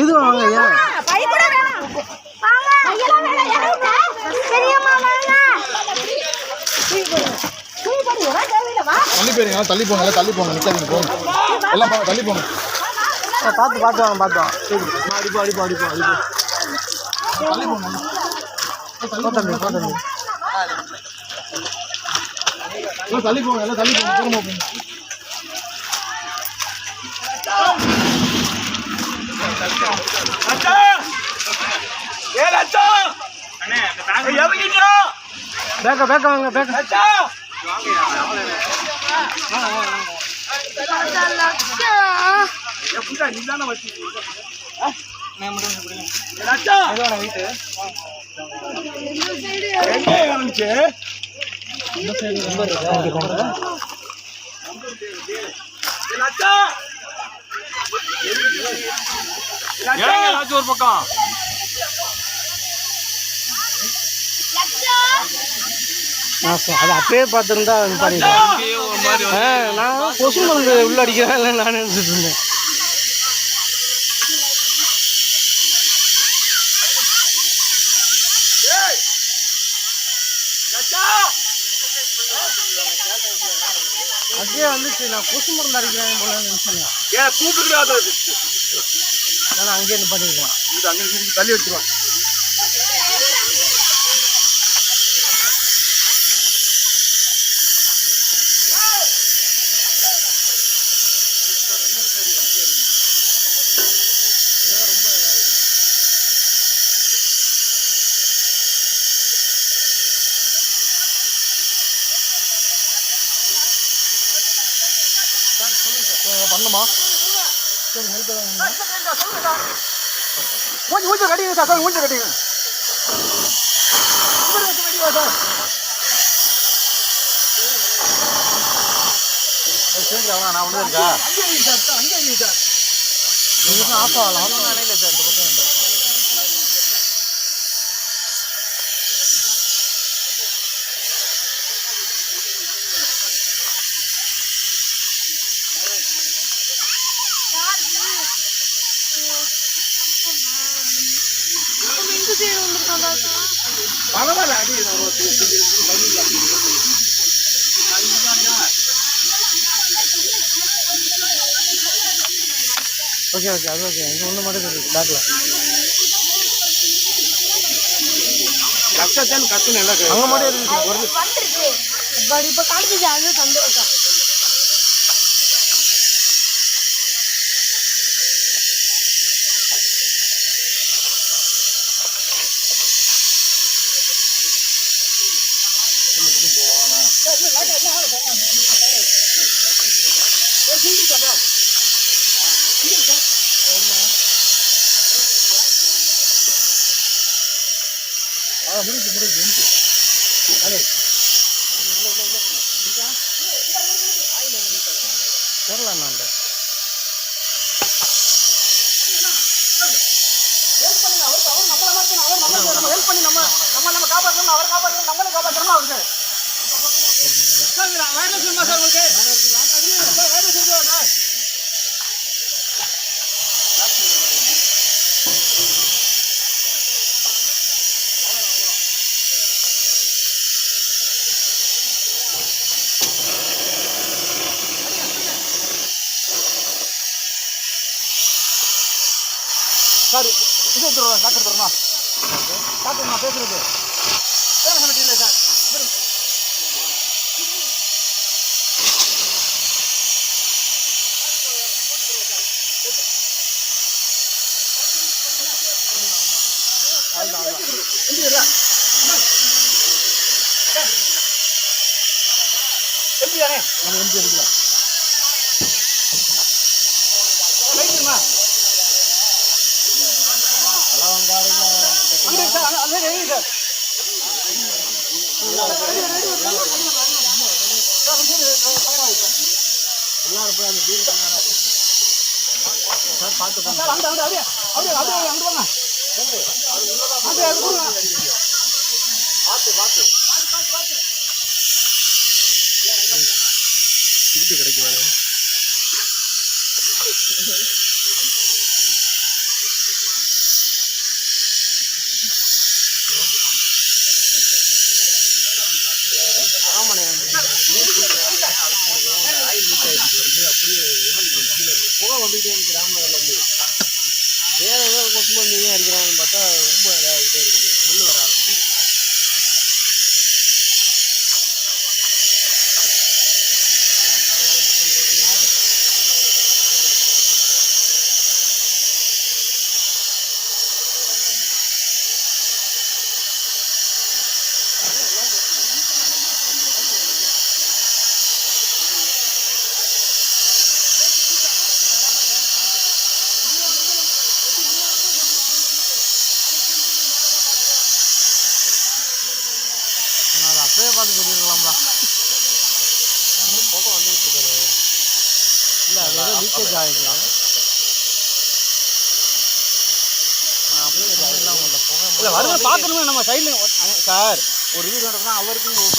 இது வாங்க ஐயா. தள்ளி போயிருங்க, தள்ளி போங்க, தள்ளி போங்க, நிக்காதீங்க, போங்க எல்லாம் போங்க, தள்ளி போங்க. பார்த்து பார்த்து வாங்க, பார்த்து வாங்க. அடிப்போம் அடிப்போம் அடிப்போம் அடிப்போம். தள்ளி போங்க, தம்பி தம்பி. எல்லாம் தள்ளி போங்க, எல்லாம் தள்ளி போங்க, தூரமா போங்க. பேக்க பேக்க வாங்க, பேக்க. ஒரு பக்கம் அது அப்பயே பார்த்துருந்தா நான் கொசு மருந்து உள்ள அடிக்கிறேன் இல்லை நான் நினைச்சிட்டு இருந்தேன். அதே வந்துச்சு, நான் கொசு மருந்து அடிக்கிறேன் போல நினைச்சேன். நான் அங்கேயே இருந்து பண்ணிருக்கலாம், அங்கே தள்ளி வச்சுருவான். பண்ணுமா ஹெல்ப் ஊஞ்சல் கட்டிங்க சார், ஊஞ்சல் கட்டிங்க சார். நான் ஒன்று இருக்கா அங்கே சார், அங்கே சார் ஆஃப் ஆகலாம் இல்லை சார். இந்த பக்கம் இந்த பக்கம் பரவாயில்ல. அடி ஓகே ஓகே, அது ஓகே. இங்கே ஒன்று மட்டும் இருக்குது பேக்கில். லட்சத்தான் கற்றுன்னு எல்லாம் அங்கே மட்டும் இருக்குது ஒரு இப்போ காட்டுச்சு, அது சந்தோஷம். தெரில நான் காப்பாற்றணும், அவர் காப்பாற்றணும், நம்மளும் காப்பாற்றணும். அவருக்கு சார் இது எடுத்துருவோம், டாக்டர் தருமா டாக்டர் நான் பேசுறது இல்லை சார். எப்படி தானே நம்ம எம்பி எடுக்கலாம் ரைட்டுமா கிடைக்குவாங்க. பார்த்து சொல்லிருக்கலாம்டா. போக வந்துட்டு இருக்காரு. இல்ல அது ஏதோ லீக்கேஜ் ஆயிடுச்சு. இல்ல வருது பாத்துருமே நம்ம சைடுல சார் ஒரு வீடு நடக்குன்னா அவருக்கு